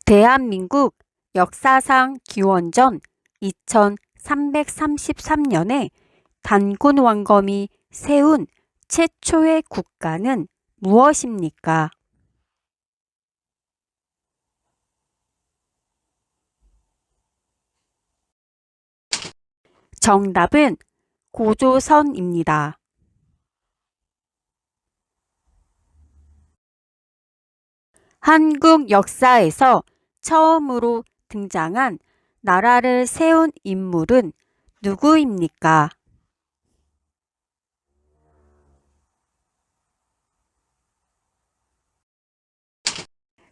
대한민국 역사상 기원전 2333년에 단군 왕검이 세운 최초의 국가는 무엇입니까? 정답은 고조선입니다. 한국 역사에서 처음으로 등장한 나라를 세운 인물은 누구입니까?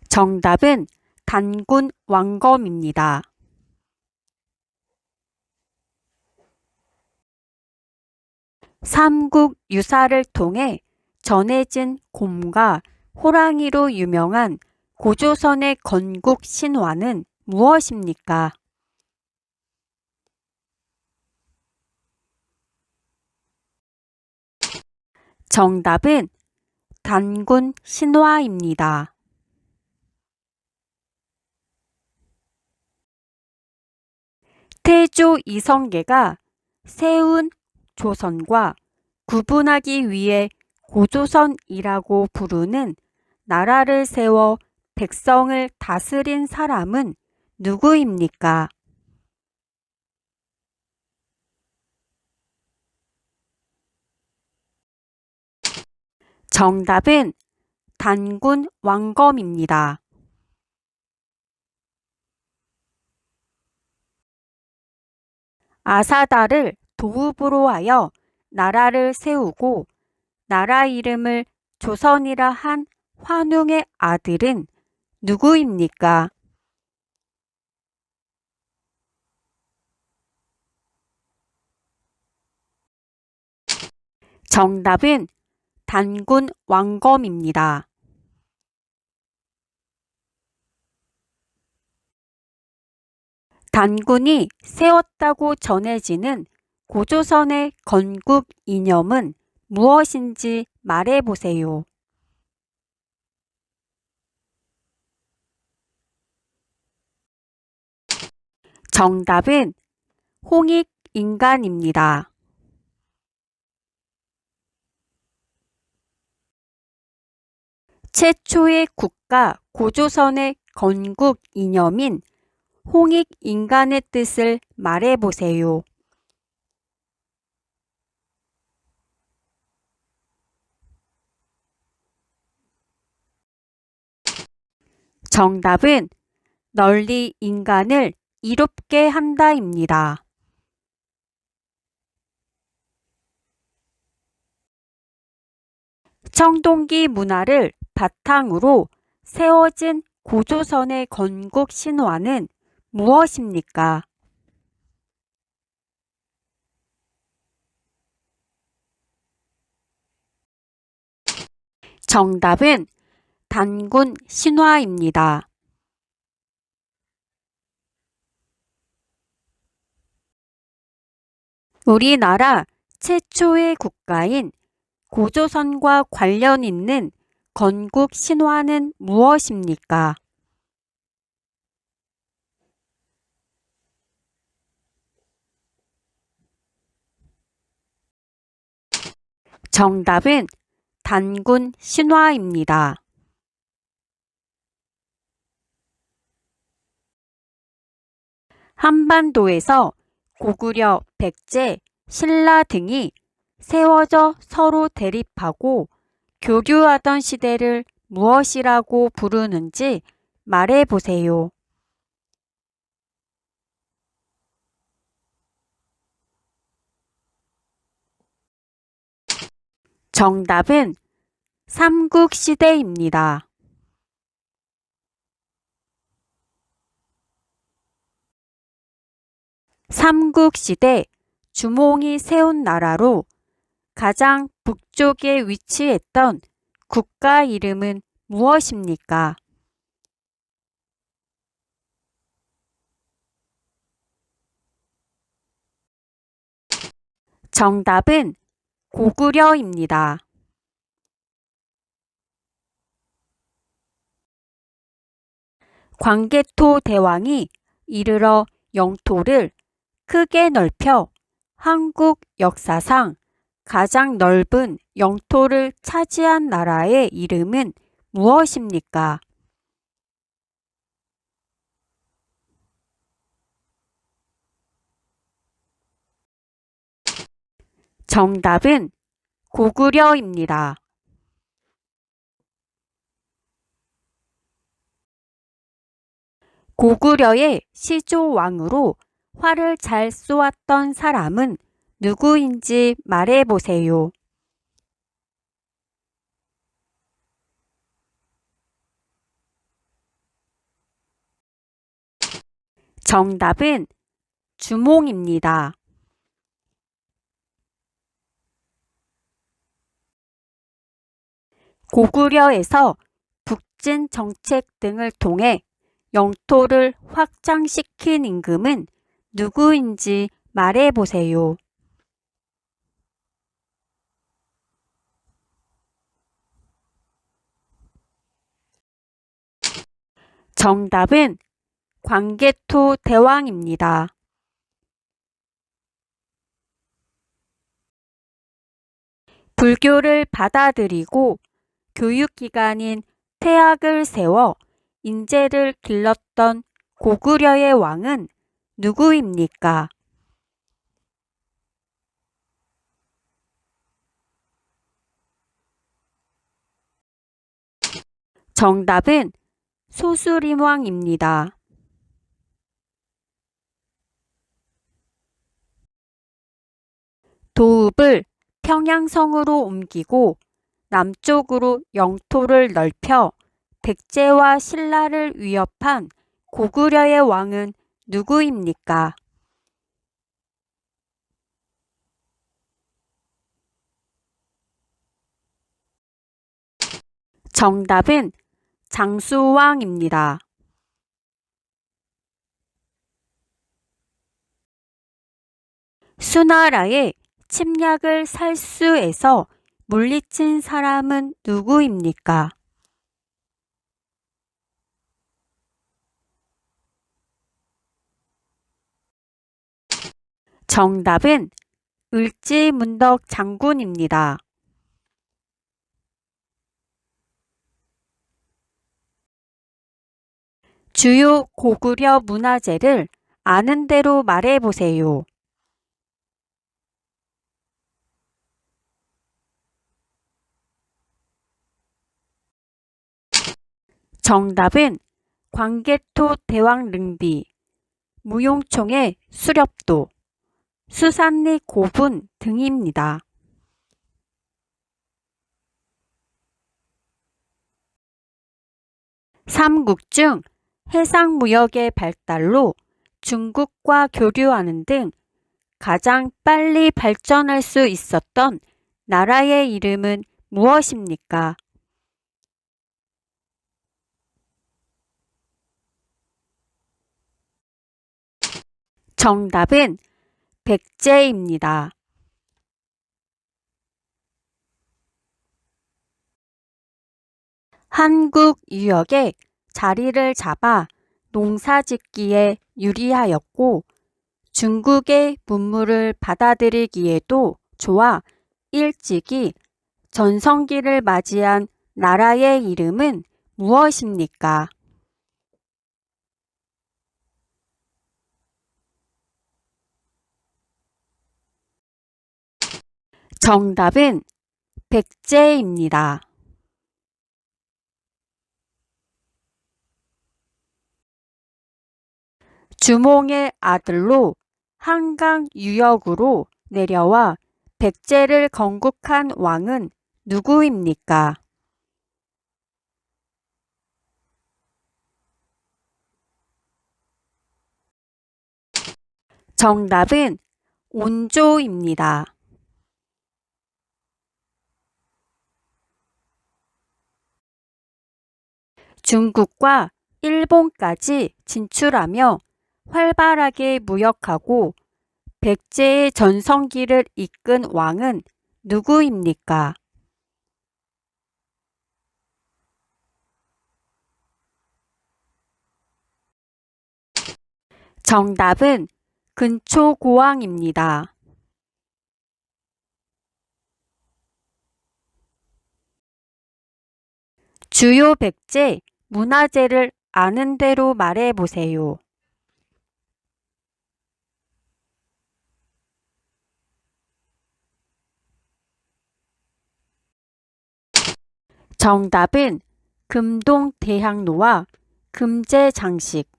정답은 단군 왕검입니다. 삼국 유사를 통해 전해진 곰과 호랑이로 유명한 고조선의 건국 신화는 무엇입니까? 정답은 단군 신화입니다. 태조 이성계가 세운 조선과 구분하기 위해 고조선이라고 부르는 나라를 세워 백성을 다스린 사람은 누구입니까? 정답은 단군 왕검입니다. 아사다를 도읍으로 하여 나라를 세우고 나라 이름을 조선이라 한 환웅의 아들은 누구입니까? 정답은 단군 왕검입니다. 단군이 세웠다고 전해지는 고조선의 건국 이념은 무엇인지 말해보세요. 정답은 홍익인간입니다. 최초의 국가 고조선의 건국 이념인 홍익인간의 뜻을 말해보세요. 정답은 널리 인간을 이롭게 한다입니다. 청동기 문화를 바탕으로 세워진 고조선의 건국 신화는 무엇입니까? 정답은 단군 신화입니다. 우리나라 최초의 국가인 고조선과 관련 있는 건국 신화는 무엇입니까? 정답은 단군 신화입니다. 한반도에서 고구려, 백제, 신라 등이 세워져 서로 대립하고 교류하던 시대를 무엇이라고 부르는지 말해보세요. 정답은 삼국시대입니다. 삼국시대 주몽이 세운 나라로 가장 북쪽에 위치했던 국가 이름은 무엇입니까? 정답은 고구려입니다. 광개토 대왕이 이르러 영토를 크게 넓혀 한국 역사상 가장 넓은 영토를 차지한 나라의 이름은 무엇입니까? 정답은 고구려입니다. 고구려의 시조왕으로 활을 잘 쏘았던 사람은 누구인지 말해보세요. 정답은 주몽입니다. 고구려에서 북진 정책 등을 통해 영토를 확장시킨 임금은 누구인지 말해보세요. 정답은 광개토 대왕입니다. 불교를 받아들이고 교육기관인 태학을 세워 인재를 길렀던 고구려의 왕은 누구입니까? 정답은 소수림왕입니다. 도읍을 평양성으로 옮기고 남쪽으로 영토를 넓혀 백제와 신라를 위협한 고구려의 왕은 누구입니까? 정답은 장수왕입니다. 수나라의 침략을 살수에서 물리친 사람은 누구입니까? 정답은 을지문덕 장군입니다. 주요 고구려 문화재를 아는 대로 말해보세요. 정답은 광개토 대왕릉비, 무용총의 수렵도, 수산리 고분 등입니다. 삼국 중 해상무역의 발달로 중국과 교류하는 등 가장 빨리 발전할 수 있었던 나라의 이름은 무엇입니까? 정답은 백제입니다. 한국 유역에 자리를 잡아 농사짓기에 유리하였고 중국의 문물을 받아들이기에도 좋아 일찍이 전성기를 맞이한 나라의 이름은 무엇입니까? 정답은 백제입니다. 주몽의 아들로 한강 유역으로 내려와 백제를 건국한 왕은 누구입니까? 정답은 온조입니다. 중국과 일본까지 진출하며 활발하게 무역하고 백제의 전성기를 이끈 왕은 누구입니까? 정답은 근초고왕입니다. 주요 백제 문화재를 아는 대로 말해보세요. 정답은 금동대향로와 금제장식,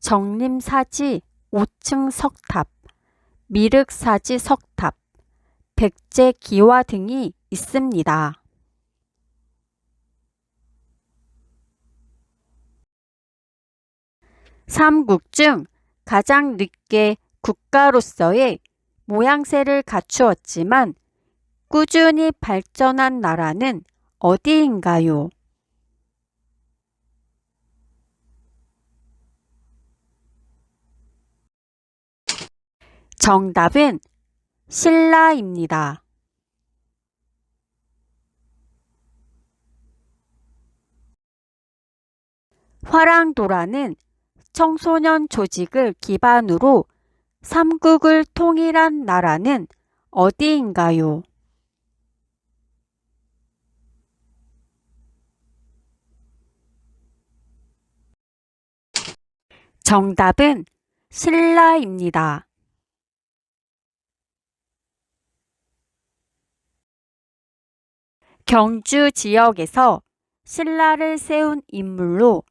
정림사지 5층 석탑, 미륵사지 석탑, 백제기와 등이 있습니다. 삼국 중 가장 늦게 국가로서의 모양새를 갖추었지만 꾸준히 발전한 나라는 어디인가요? 정답은 신라입니다. 화랑도라는 청소년 조직을 기반으로 삼국을 통일한 나라는 어디인가요? 정답은 신라입니다. 경주 지역에서 신라를 세운 인물로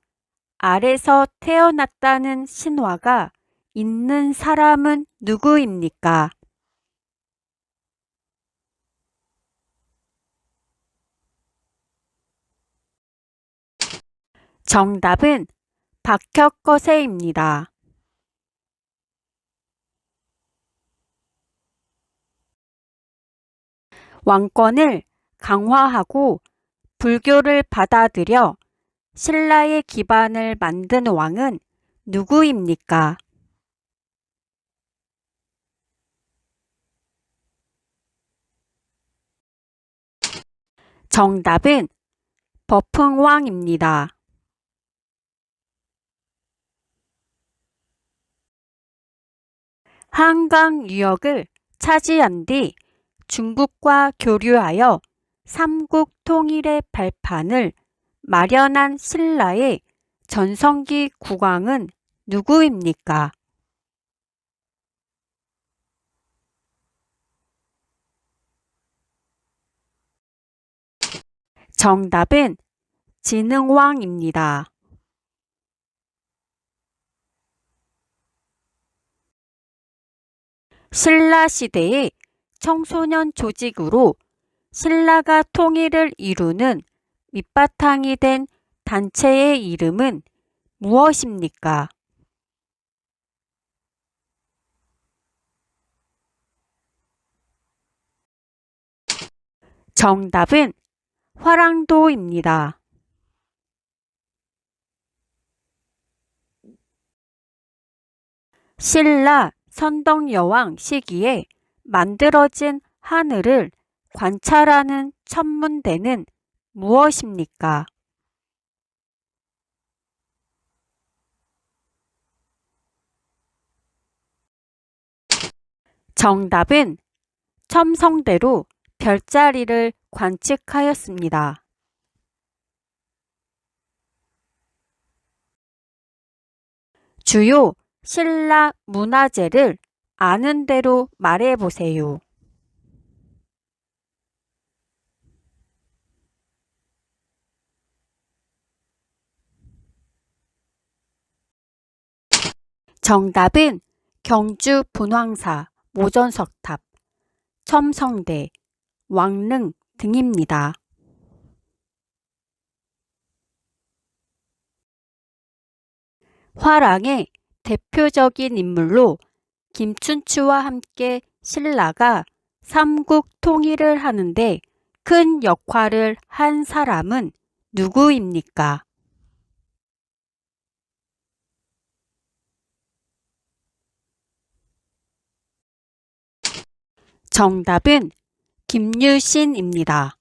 알에서 태어났다는 신화가 있는 사람은 누구입니까? 정답은 박혁거세입니다. 왕권을 강화하고 불교를 받아들여 신라의 기반을 만든 왕은 누구입니까? 정답은 버풍왕입니다. 한강 유역을 차지한 뒤 중국과 교류하여 삼국 통일의 발판을 마련한 신라의 전성기 국왕은 누구입니까? 정답은 진흥왕입니다. 신라 시대의 청소년 조직으로 신라가 통일을 이루는 밑바탕이 된 단체의 이름은 무엇입니까? 정답은 화랑도입니다. 신라 선덕여왕 시기에 만들어진 하늘을 관찰하는 천문대는 무엇입니까? 정답은 첨성대로 별자리를 관측하였습니다. 주요 신라 문화재를 아는 대로 말해보세요. 정답은 경주 분황사, 모전석탑, 첨성대, 왕릉 등입니다. 화랑의 대표적인 인물로 김춘추와 함께 신라가 삼국 통일을 하는데 큰 역할을 한 사람은 누구입니까? 정답은 김유신입니다.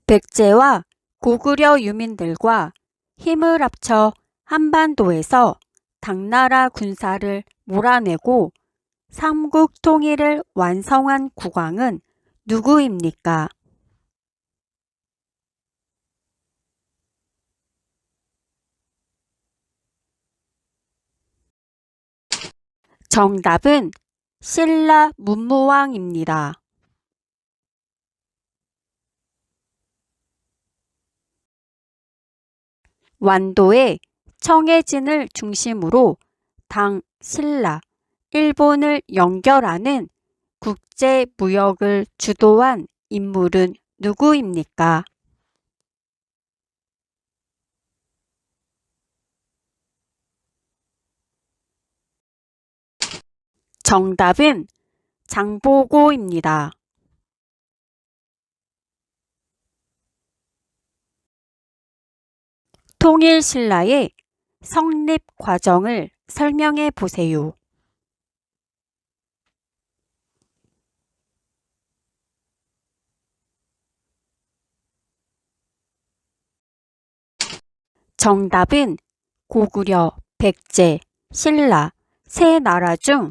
백제와 고구려 유민들과 힘을 합쳐 한반도에서 당나라 군사를 몰아내고 삼국 통일을 완성한 국왕은 누구입니까? 정답은 신라 문무왕입니다. 완도의 청해진을 중심으로 당 신라, 일본을 연결하는 국제 무역을 주도한 인물은 누구입니까? 정답은 장보고입니다. 통일신라의 성립 과정을 설명해 보세요. 정답은 고구려, 백제, 신라 세 나라 중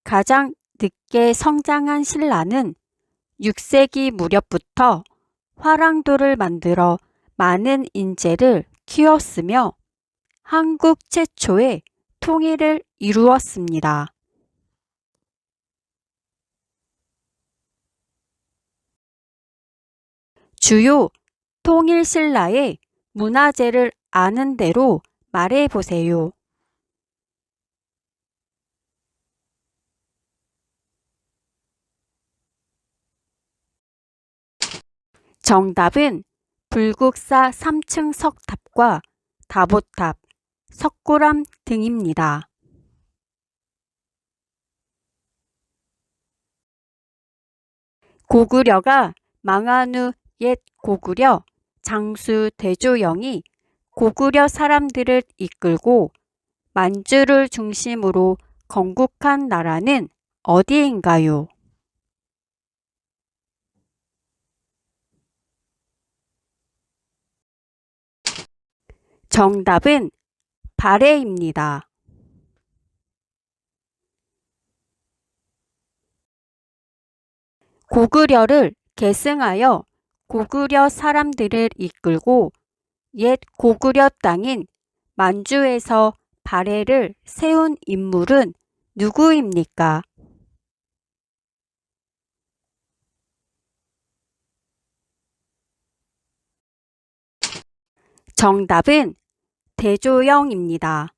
가장 늦게 성장한 신라는 6세기 무렵부터 화랑도를 만들어 많은 인재를 키웠으며 한국 최초의 통일을 이루었습니다. 주요 통일신라의 문화재를 아는 대로 말해 보세요. 정답은 불국사 3층 석탑과 다보탑, 석굴암 등입니다. 고구려가 망한 후 옛 고구려 장수 대조영이 고구려 사람들을 이끌고 만주를 중심으로 건국한 나라는 어디인가요? 정답은 발해입니다. 고구려를 계승하여 고구려 사람들을 이끌고 옛 고구려 땅인 만주에서 발해를 세운 인물은 누구입니까? 정답은 대조영입니다.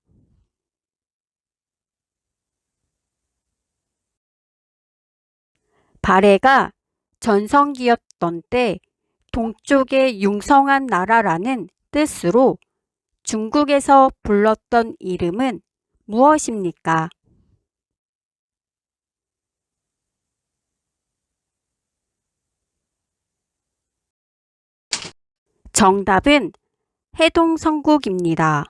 발해가 전성기였던 때 동쪽의 융성한 나라라는 뜻으로 중국에서 불렀던 이름은 무엇입니까? 정답은 해동성국입니다.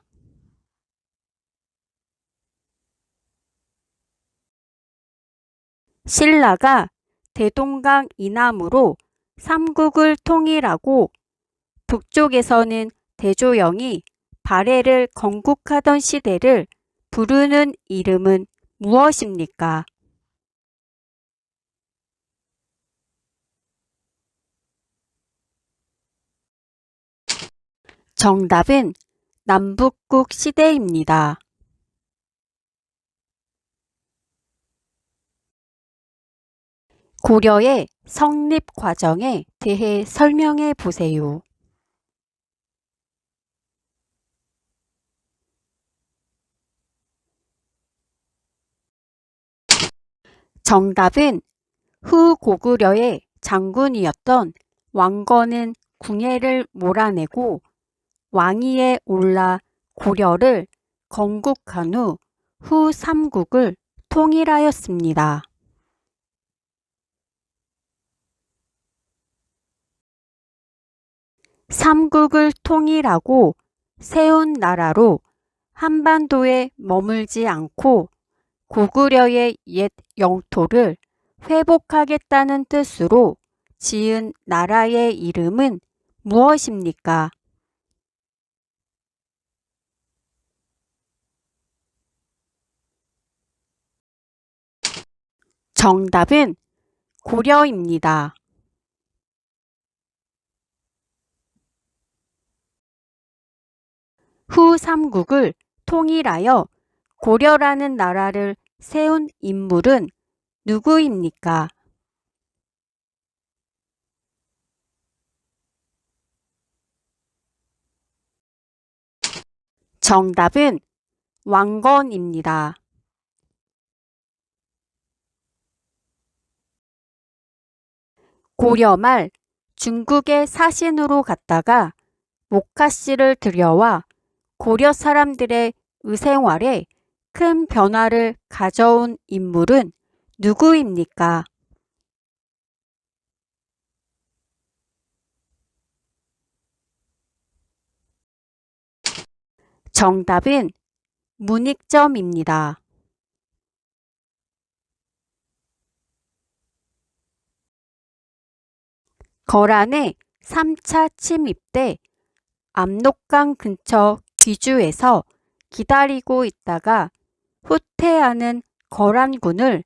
신라가 대동강 이남으로 삼국을 통일하고 북쪽에서는 대조영이 발해를 건국하던 시대를 부르는 이름은 무엇입니까? 정답은 남북국 시대입니다. 고려의 성립 과정에 대해 설명해 보세요. 정답은 후고구려의 장군이었던 왕건은 궁예를 몰아내고 왕위에 올라 고려를 건국한 후 삼국을 통일하였습니다. 삼국을 통일하고 세운 나라로 한반도에 머물지 않고 고구려의 옛 영토를 회복하겠다는 뜻으로 지은 나라의 이름은 무엇입니까? 정답은 고려입니다. 후 삼국을 통일하여 고려라는 나라를 세운 인물은 누구입니까? 정답은 왕건입니다. 고려 말 중국의 사신으로 갔다가 모카씨를 들여와 고려 사람들의 의생활에 큰 변화를 가져온 인물은 누구입니까? 정답은 문익점입니다. 거란의 3차 침입 때 압록강 근처 귀주에서 기다리고 있다가 후퇴하는 거란군을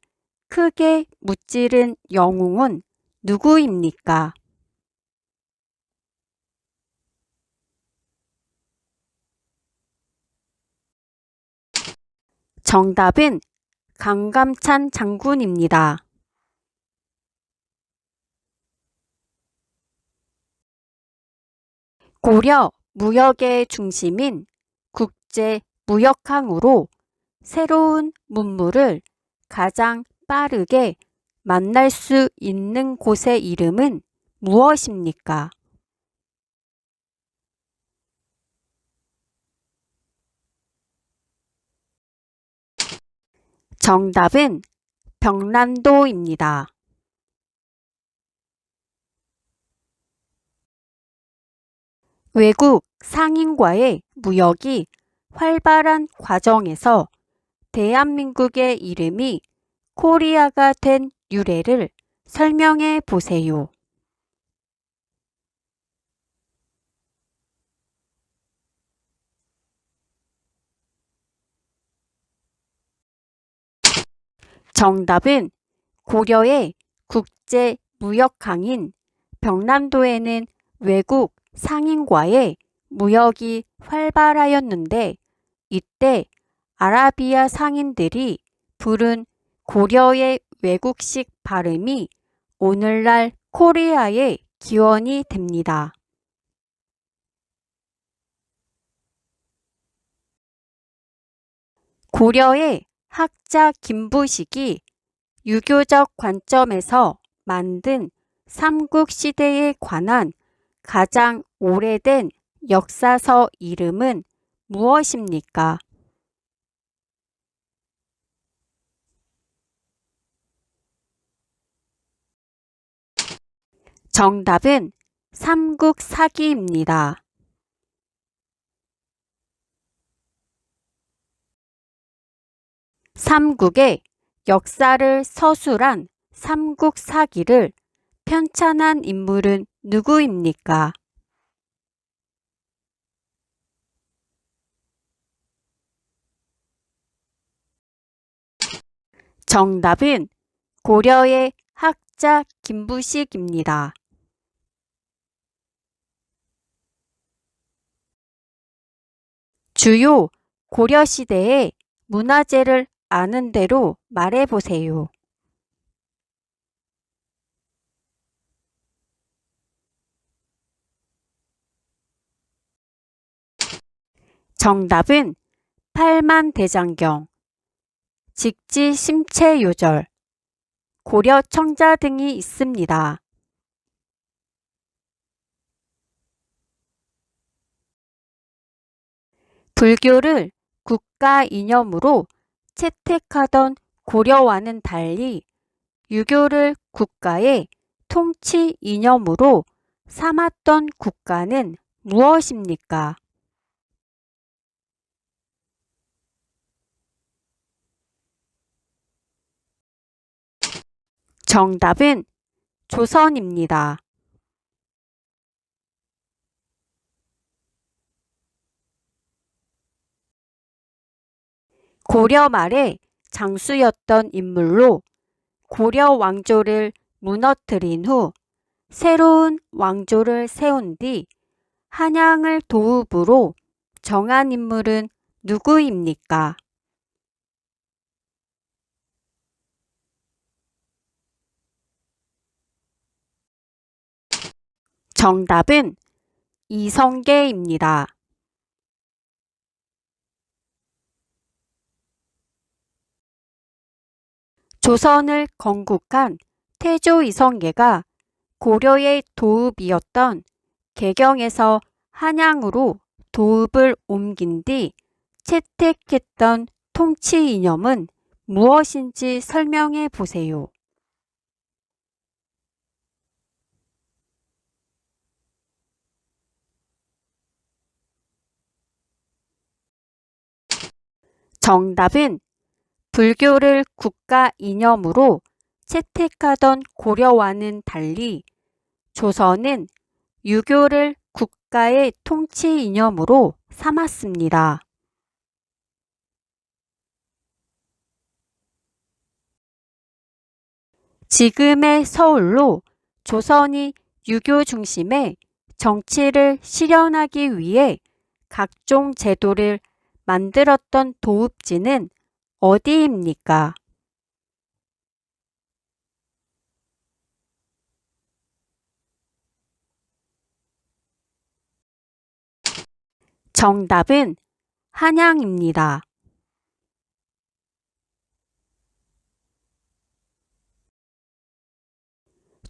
크게 무찌른 영웅은 누구입니까? 정답은 강감찬 장군입니다. 고려 무역의 중심인 국제 무역항으로 새로운 문물을 가장 빠르게 만날 수 있는 곳의 이름은 무엇입니까? 정답은 벽란도입니다. 외국 상인과의 무역이 활발한 과정에서 대한민국의 이름이 코리아가 된 유래를 설명해 보세요. 정답은 고려의 국제 무역항인 벽란도에는 외국 상인과의 무역이 활발하였는데 이때 아라비아 상인들이 부른 고려의 외국식 발음이 오늘날 코리아의 기원이 됩니다. 고려의 학자 김부식이 유교적 관점에서 만든 삼국시대에 관한 가장 오래된 역사서 이름은 무엇입니까? 정답은 삼국사기입니다. 삼국의 역사를 서술한 삼국사기를 편찬한 인물은 누구입니까? 정답은 고려의 학자 김부식입니다. 주요 고려시대의 문화재를 아는 대로 말해보세요. 정답은 팔만대장경, 직지심체요절, 고려청자 등이 있습니다. 불교를 국가 이념으로 채택하던 고려와는 달리 유교를 국가의 통치 이념으로 삼았던 국가는 무엇입니까? 정답은 조선입니다. 고려 말에 장수였던 인물로 고려 왕조를 무너뜨린 후 새로운 왕조를 세운 뒤 한양을 도읍으로 정한 인물은 누구입니까? 정답은 이성계입니다. 조선을 건국한 태조 이성계가 고려의 도읍이었던 개경에서 한양으로 도읍을 옮긴 뒤 채택했던 통치 이념은 무엇인지 설명해 보세요. 정답은 불교를 국가 이념으로 채택하던 고려와는 달리 조선은 유교를 국가의 통치 이념으로 삼았습니다. 지금의 서울로 조선이 유교 중심의 정치를 실현하기 위해 각종 제도를 만들었던 도읍지는 어디입니까? 정답은 한양입니다.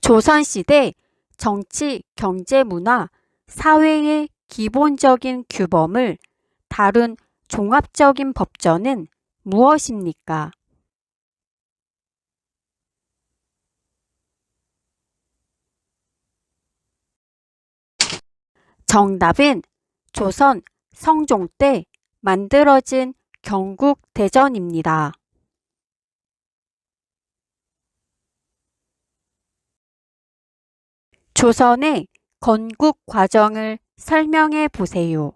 조선시대 정치, 경제, 문화, 사회의 기본적인 규범을 다룬 종합적인 법전은 무엇입니까? 정답은 조선 성종 때 만들어진 경국대전입니다. 조선의 건국 과정을 설명해 보세요.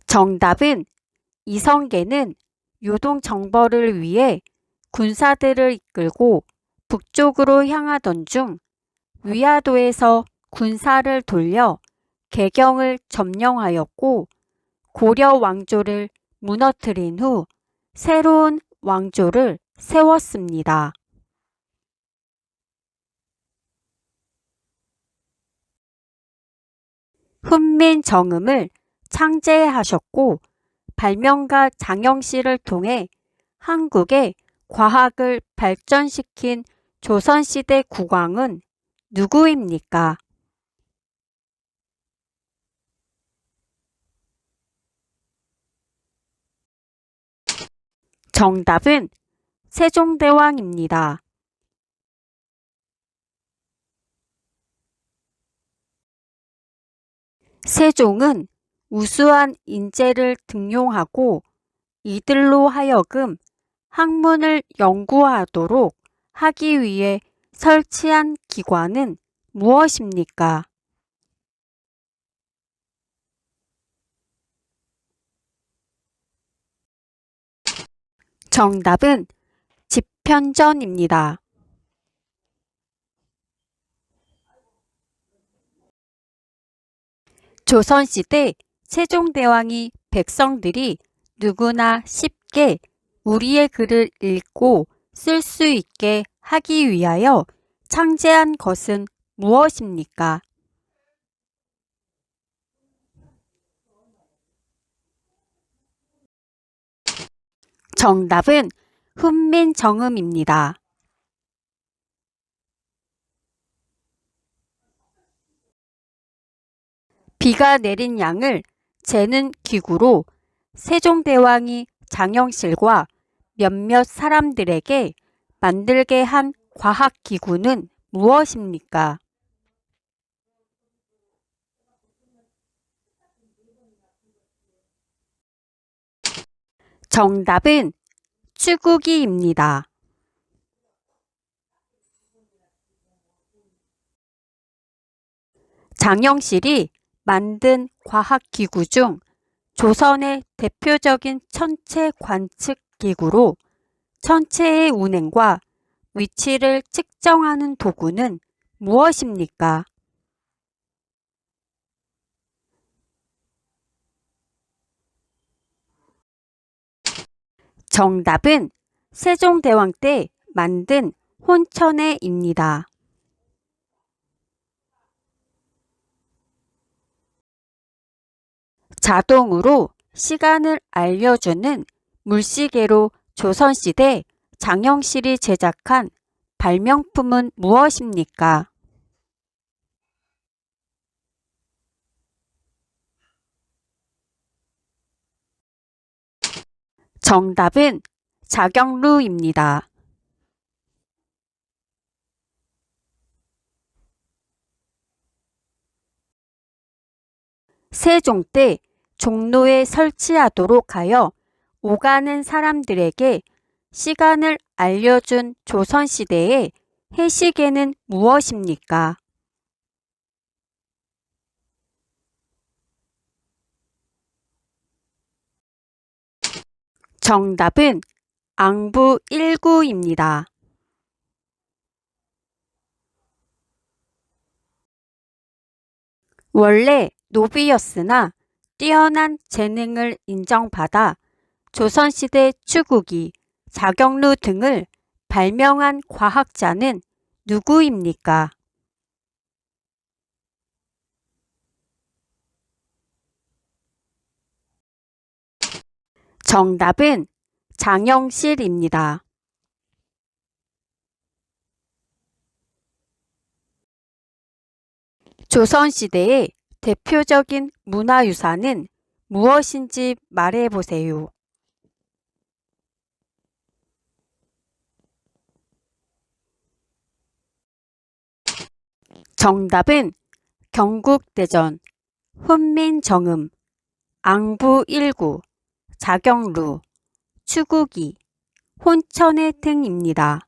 정답은 이성계는 요동 정벌을 위해 군사들을 이끌고 북쪽으로 향하던 중 위화도에서 군사를 돌려 개경을 점령하였고 고려 왕조를 무너뜨린 후 새로운 왕조를 세웠습니다. 훈민정음을 창제하셨고 발명가 장영실을 통해 한국의 과학을 발전시킨 조선시대 국왕은 누구입니까? 정답은 세종대왕입니다. 세종은 우수한 인재를 등용하고 이들로 하여금 학문을 연구하도록 하기 위해 설치한 기관은 무엇입니까? 정답은 집현전입니다. 조선시대 세종대왕이 백성들이 누구나 쉽게 우리의 글을 읽고 쓸 수 있게 하기 위하여 창제한 것은 무엇입니까? 정답은 훈민정음입니다. 비가 내린 양을 재는 기구로 세종대왕이 장영실과 몇몇 사람들에게 만들게 한 과학기구는 무엇입니까? 정답은 추구기입니다. 장영실이 만든 과학기구 중 조선의 대표적인 천체 관측기구로 천체의 운행과 위치를 측정하는 도구는 무엇입니까? 정답은 세종대왕 때 만든 혼천해입니다. 자동으로 시간을 알려주는 물시계로 조선시대 장영실이 제작한 발명품은 무엇입니까? 정답은 자경루입니다. 세종 때 종로에 설치하도록 하여 오가는 사람들에게 시간을 알려준 조선시대의 해시계는 무엇입니까? 정답은 앙부 19입니다. 원래 노비였으나 뛰어난 재능을 인정받아 조선시대 추구기, 자경루 등을 발명한 과학자는 누구입니까? 정답은 장영실입니다. 조선시대의 대표적인 문화유산은 무엇인지 말해보세요. 정답은 경국대전, 훈민정음, 앙부 19, 자경루, 추구기, 혼천해 등입니다.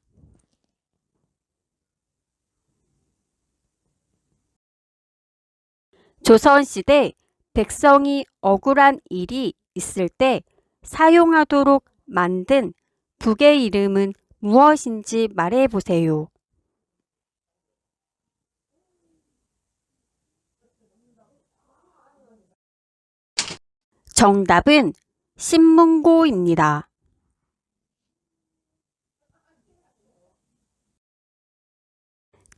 조선시대 백성이 억울한 일이 있을 때 사용하도록 만든 북의 이름은 무엇인지 말해보세요. 정답은 신문고입니다.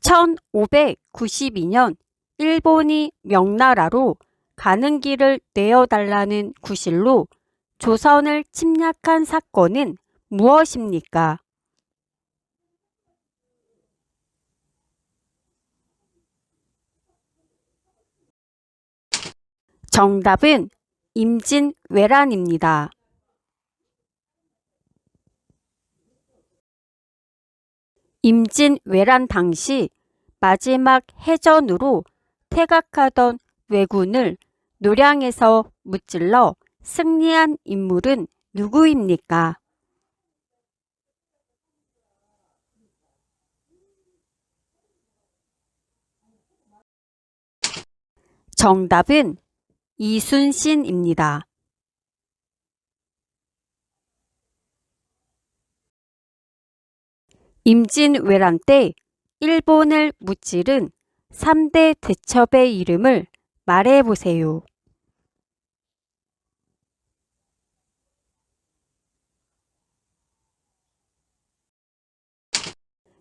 1592년 일본이 명나라로 가는 길을 내어달라는 구실로 조선을 침략한 사건은 무엇입니까? 정답은 임진왜란입니다. 임진왜란 당시 마지막 해전으로 퇴각하던 왜군을 노량에서 무찔러 승리한 인물은 누구입니까? 정답은 이순신입니다. 임진왜란 때 일본을 무찌른 3대 대첩의 이름을 말해보세요.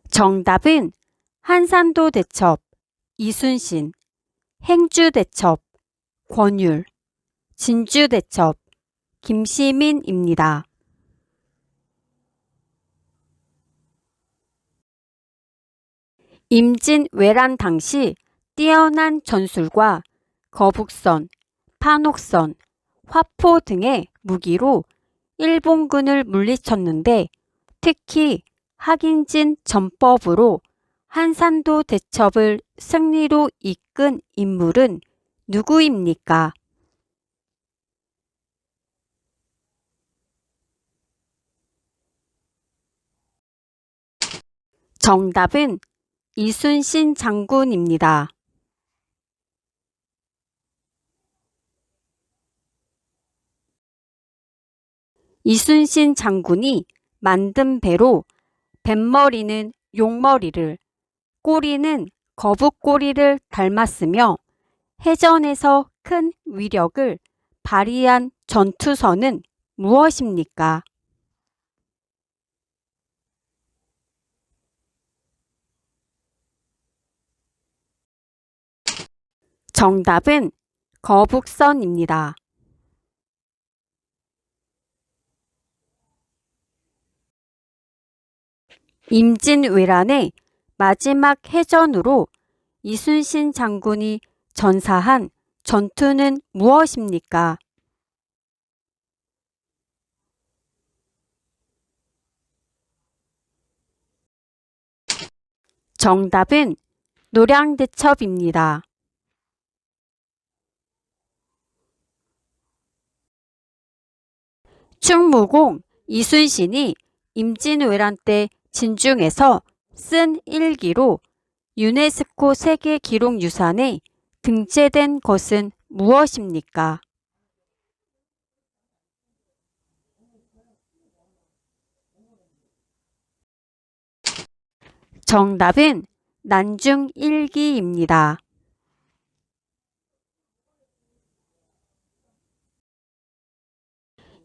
정답은 한산도 대첩, 이순신, 행주 대첩, 권율, 진주 대첩, 김시민입니다. 임진왜란 당시 뛰어난 전술과 거북선, 판옥선, 화포 등의 무기로 일본군을 물리쳤는데 특히 학인진 전법으로 한산도 대첩을 승리로 이끈 인물은 누구입니까? 정답은 이순신 장군입니다. 이순신 장군이 만든 배로 뱃머리는 용머리를, 꼬리는 거북꼬리를 닮았으며 해전에서 큰 위력을 발휘한 전투선은 무엇입니까? 정답은 거북선입니다. 임진왜란의 마지막 해전으로 이순신 장군이 전사한 전투는 무엇입니까? 정답은 노량대첩입니다. 충무공 이순신이 임진왜란 때 진중에서 쓴 일기로 유네스코 세계기록유산에 등재된 것은 무엇입니까? 정답은 난중일기입니다.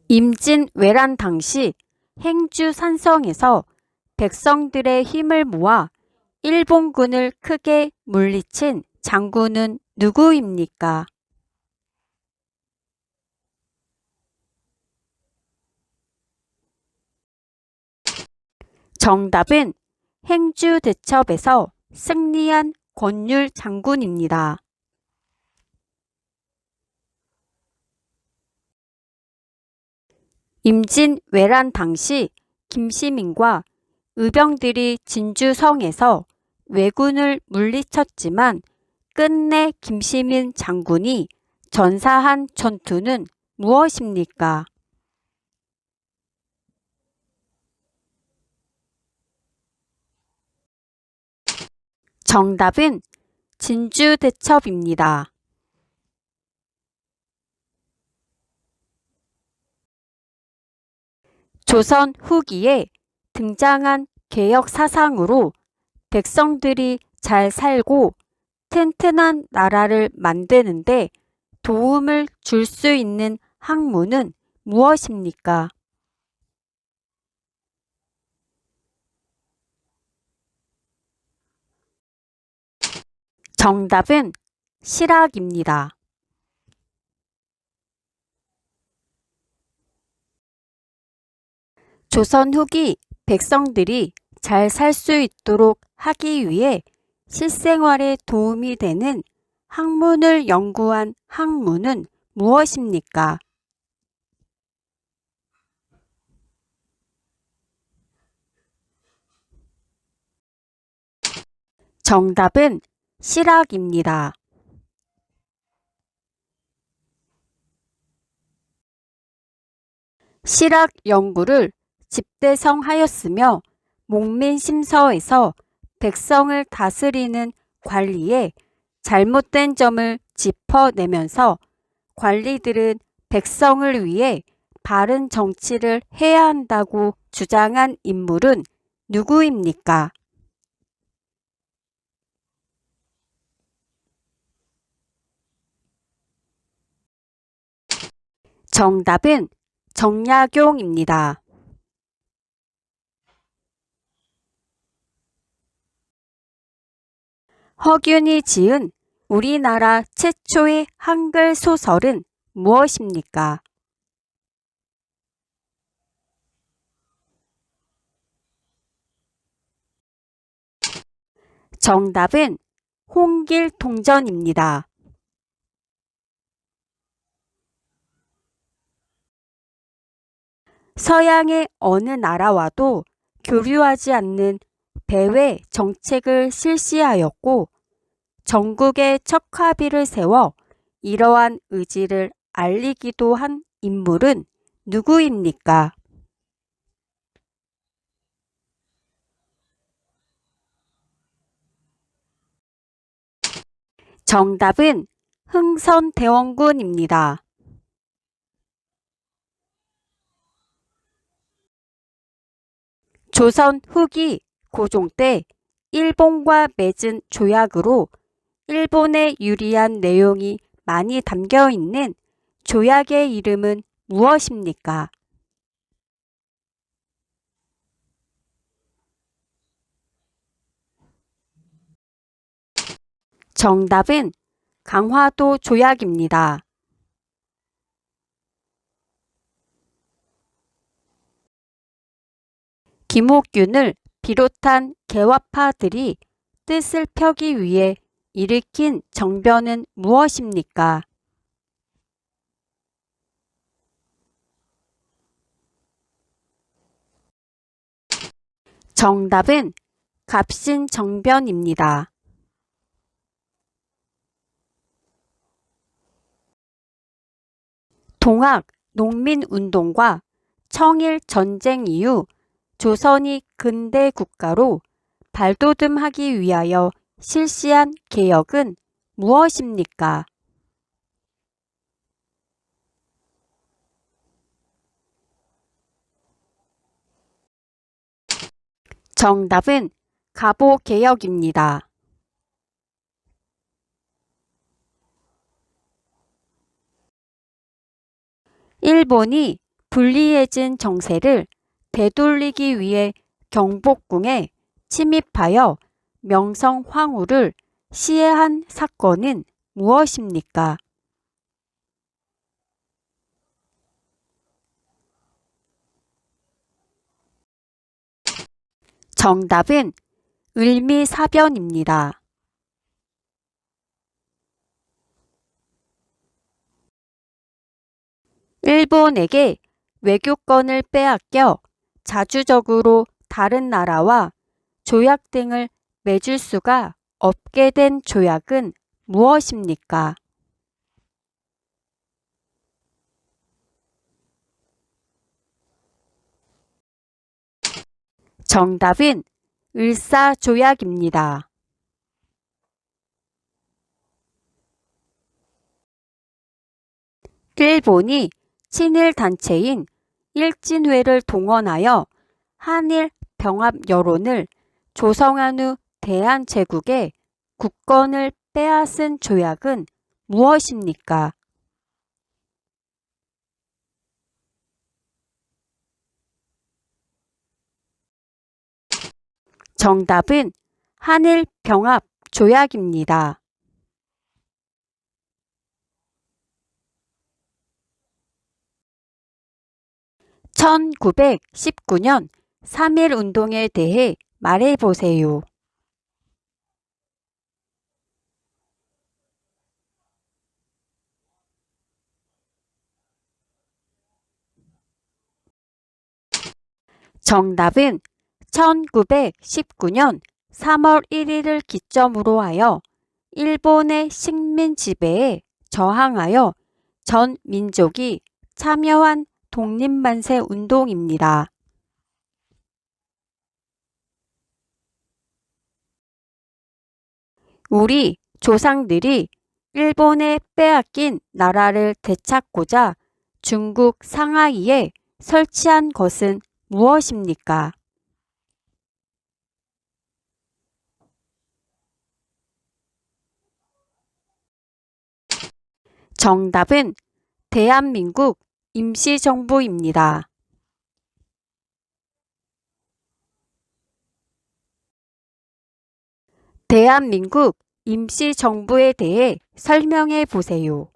임진왜란 당시 행주산성에서 백성들의 힘을 모아 일본군을 크게 물리친 장군은 누구입니까? 정답은 행주대첩에서 승리한 권율 장군입니다. 임진왜란 당시 김시민과 의병들이 진주성에서 왜군을 물리쳤지만 끝내 김시민 장군이 전사한 전투는 무엇입니까? 정답은 진주대첩입니다. 조선 후기에 등장한 개혁 사상으로 백성들이 잘 살고 튼튼한 나라를 만드는데 도움을 줄 수 있는 학문은 무엇입니까? 정답은 실학입니다. 조선 후기 백성들이 잘 살 수 있도록 하기 위해 실생활에 도움이 되는 학문을 연구한 학문은 무엇입니까? 정답은 실학입니다. 실학 연구를 집대성하였으며 목민심서에서 백성을 다스리는 관리에 잘못된 점을 짚어내면서 관리들은 백성을 위해 바른 정치를 해야 한다고 주장한 인물은 누구입니까? 정답은 정약용입니다. 허균이 지은 우리나라 최초의 한글 소설은 무엇입니까? 정답은 홍길동전입니다. 서양의 어느 나라와도 교류하지 않는 배회 정책을 실시하였고 전국에 척화비를 세워 이러한 의지를 알리기도 한 인물은 누구입니까? 정답은 흥선대원군입니다. 조선 후기 고종 때 일본과 맺은 조약으로 일본에 유리한 내용이 많이 담겨 있는 조약의 이름은 무엇입니까? 정답은 강화도 조약입니다. 김옥균을 비롯한 개화파들이 뜻을 펴기 위해 일으킨 정변은 무엇입니까? 정답은 갑신정변입니다. 동학 농민운동과 청일전쟁 이후 조선이 근대 국가로 발돋움하기 위하여 실시한 개혁은 무엇입니까? 정답은 갑오개혁입니다. 일본이 불리해진 정세를 되돌리기 위해 경복궁에 침입하여 명성황후를 시해한 사건은 무엇입니까? 정답은 을미사변입니다. 일본에게 외교권을 빼앗겨 자주적으로 다른 나라와 조약 등을 맺을 수가 없게 된 조약은 무엇입니까? 정답은 을사조약입니다. 일본이 친일 단체인 일진회를 동원하여 한일 병합 여론을 조성한 후 대한제국의 국권을 빼앗은 조약은 무엇입니까? 정답은 한일 병합 조약입니다. (1919년) 3.1운동에 대해 말해보세요. 정답은 1919년 3월 1일을 기점으로 하여 일본의 식민 지배에 저항하여 전 민족이 참여한 독립만세 운동입니다. 우리 조상들이 일본에 빼앗긴 나라를 되찾고자 중국 상하이에 설치한 것은 무엇입니까? 정답은 대한민국 임시정부입니다. 대한민국 임시정부에 대해 설명해 보세요.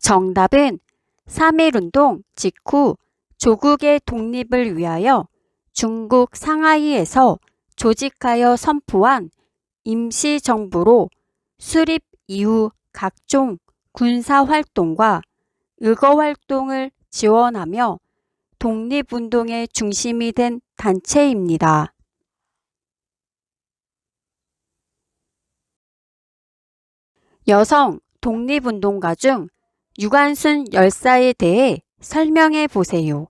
정답은 3.1운동 직후 조국의 독립을 위하여 중국 상하이에서 조직하여 선포한 임시정부로 수립 이후 각종 군사활동과 의거활동을 지원하며 독립운동의 중심이 된 단체입니다. 여성 독립운동가 중 유관순 열사에 대해 설명해 보세요.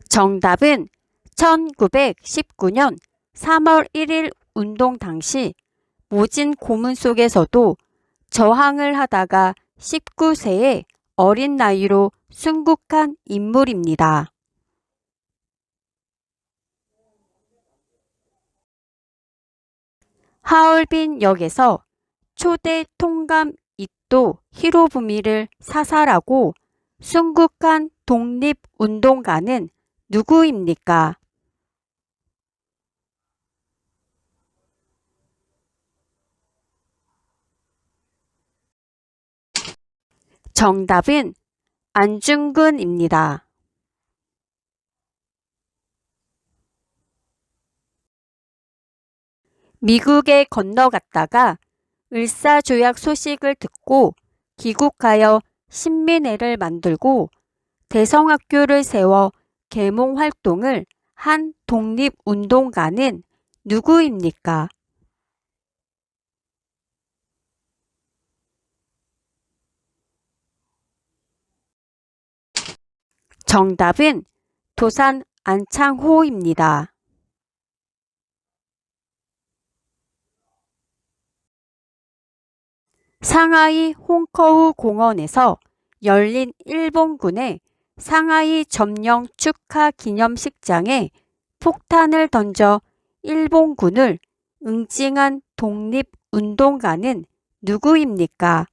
정답은 1919년 3월 1일 운동 당시 모진 고문 속에서도 저항을 하다가 19세의 어린 나이로 순국한 인물입니다. 하얼빈 역에서 초대 통감 이토 히로부미를 사살하고 순국한 독립운동가는 누구입니까? 정답은 안중근입니다. 미국에 건너갔다가 을사조약 소식을 듣고 귀국하여 신민회를 만들고 대성학교를 세워 계몽활동을 한 독립운동가는 누구입니까? 정답은 도산 안창호입니다. 상하이 홍커우 공원에서 열린 일본군의 상하이 점령 축하 기념식장에 폭탄을 던져 일본군을 응징한 독립운동가는 누구입니까?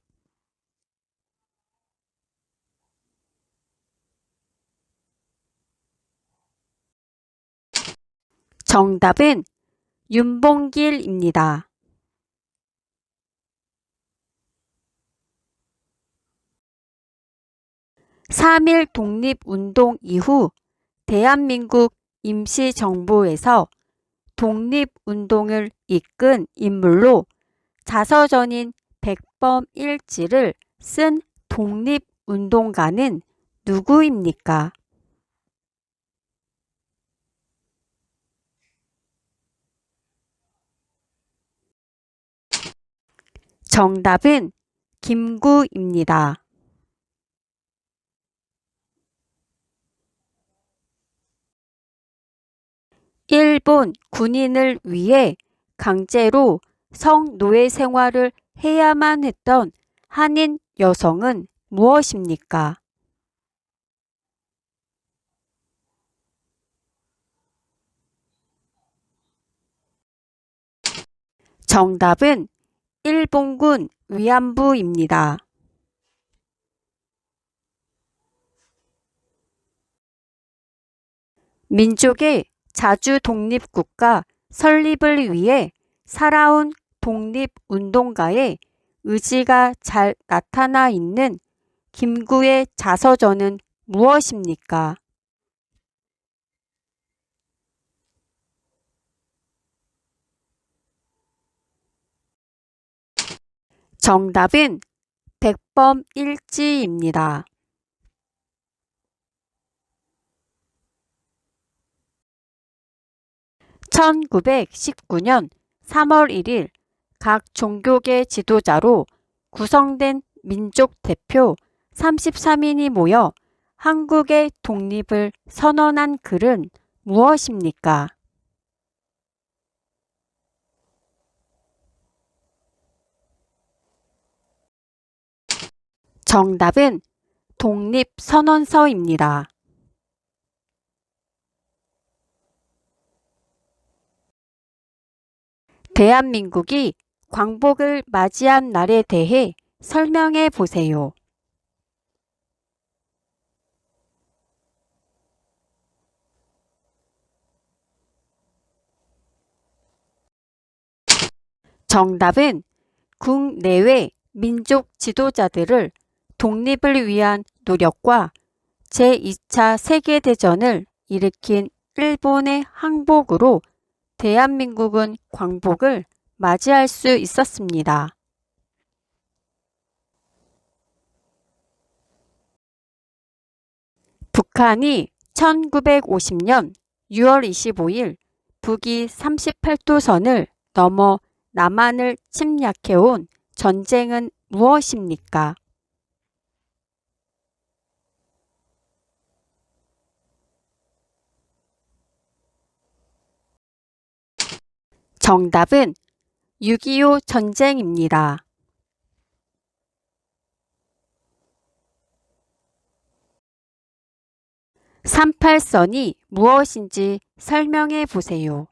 정답은 윤봉길입니다. (3.1) 독립운동 이후 대한민국 임시정부에서 독립운동을 이끈 인물로 자서전인 백범일지를 쓴 독립운동가는 누구입니까? 정답은 김구입니다. 일본 군인을 위해 강제로 성노예 생활을 해야만 했던 한인 여성은 무엇입니까? 정답은 일본군 위안부입니다. 민족의 자주 독립국가 설립을 위해 살아온 독립운동가의 의지가 잘 나타나 있는 김구의 자서전은 무엇입니까? 정답은 백범일지입니다. (1919년 3월 1일) 각 종교계 지도자로 구성된 민족 대표 33인이 모여 한국의 독립을 선언한 글은 무엇입니까? 정답은 독립선언서입니다. 대한민국이 광복을 맞이한 날에 대해 설명해 보세요. 정답은 국내외 민족 지도자들을 독립을 위한 노력과 제2차 세계대전을 일으킨 일본의 항복으로 대한민국은 광복을 맞이할 수 있었습니다. 북한이 1950년 6월 25일 북위 38도선을 넘어 남한을 침략해온 전쟁은 무엇입니까? 정답은 6.25 전쟁입니다. (38선이) 무엇인지 설명해 보세요.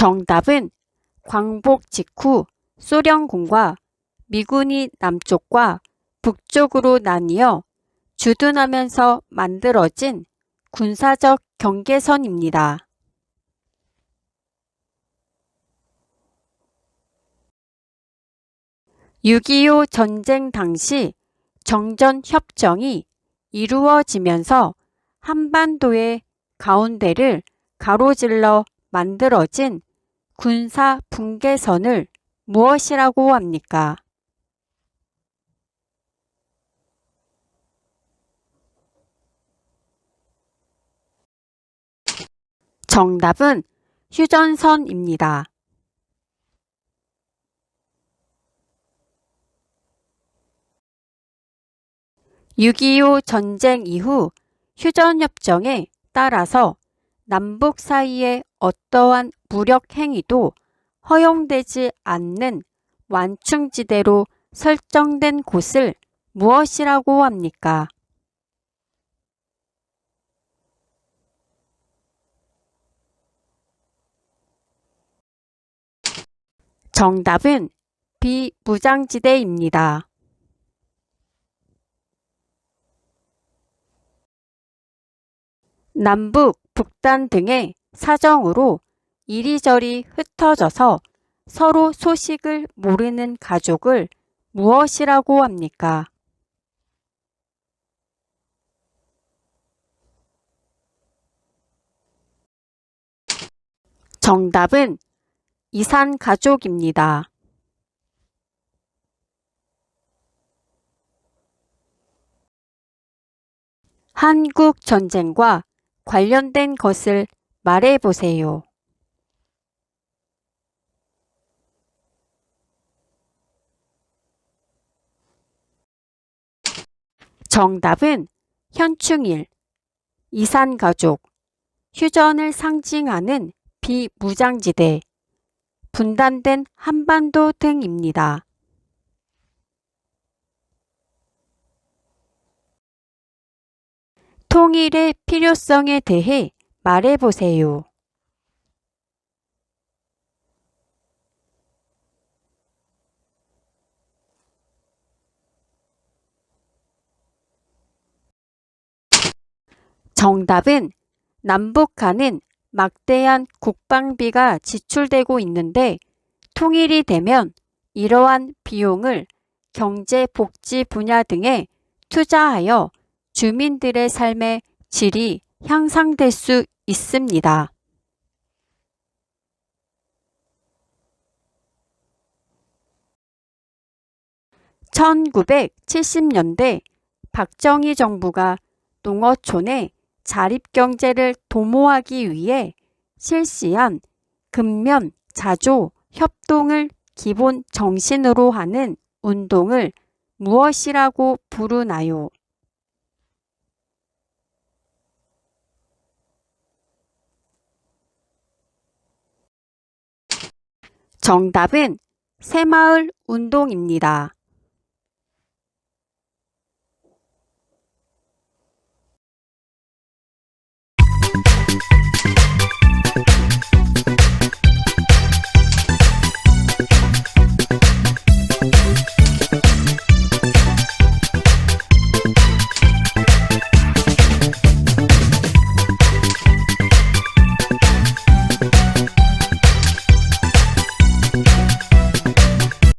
정답은 광복 직후 소련군과 미군이 남쪽과 북쪽으로 나뉘어 주둔하면서 만들어진 군사적 경계선입니다. (6.25) 전쟁 당시 정전협정이 이루어지면서 한반도의 가운데를 가로질러 만들어진 군사 분계선을 무엇이라고 합니까? 정답은 휴전선입니다. (6.25) 전쟁 이후 휴전협정에 따라서 남북 사이의 어떠한 무력 행위도 허용되지 않는 완충지대로 설정된 곳을 무엇이라고 합니까? 정답은 비무장지대입니다. 남북, 북단 등의 사정으로 이리저리 흩어져서 서로 소식을 모르는 가족을 무엇이라고 합니까? 정답은 이산가족입니다. 한국전쟁과 관련된 것을 말해보세요. 정답은 현충일, 이산가족, 휴전을 상징하는 비무장지대, 분단된 한반도 등입니다. 통일의 필요성에 대해 말해보세요. 정답은 남북 간은 막대한 국방비가 지출되고 있는데 통일이 되면 이러한 비용을 경제 복지 분야 등에 투자하여 주민들의 삶의 질이 향상될 수 있습니다. 1970년대 박정희 정부가 농어촌의 자립경제를 도모하기 위해 실시한 근면 자조 협동을 기본 정신으로 하는 운동을 무엇이라고 부르나요? 정답은 새마을 운동입니다.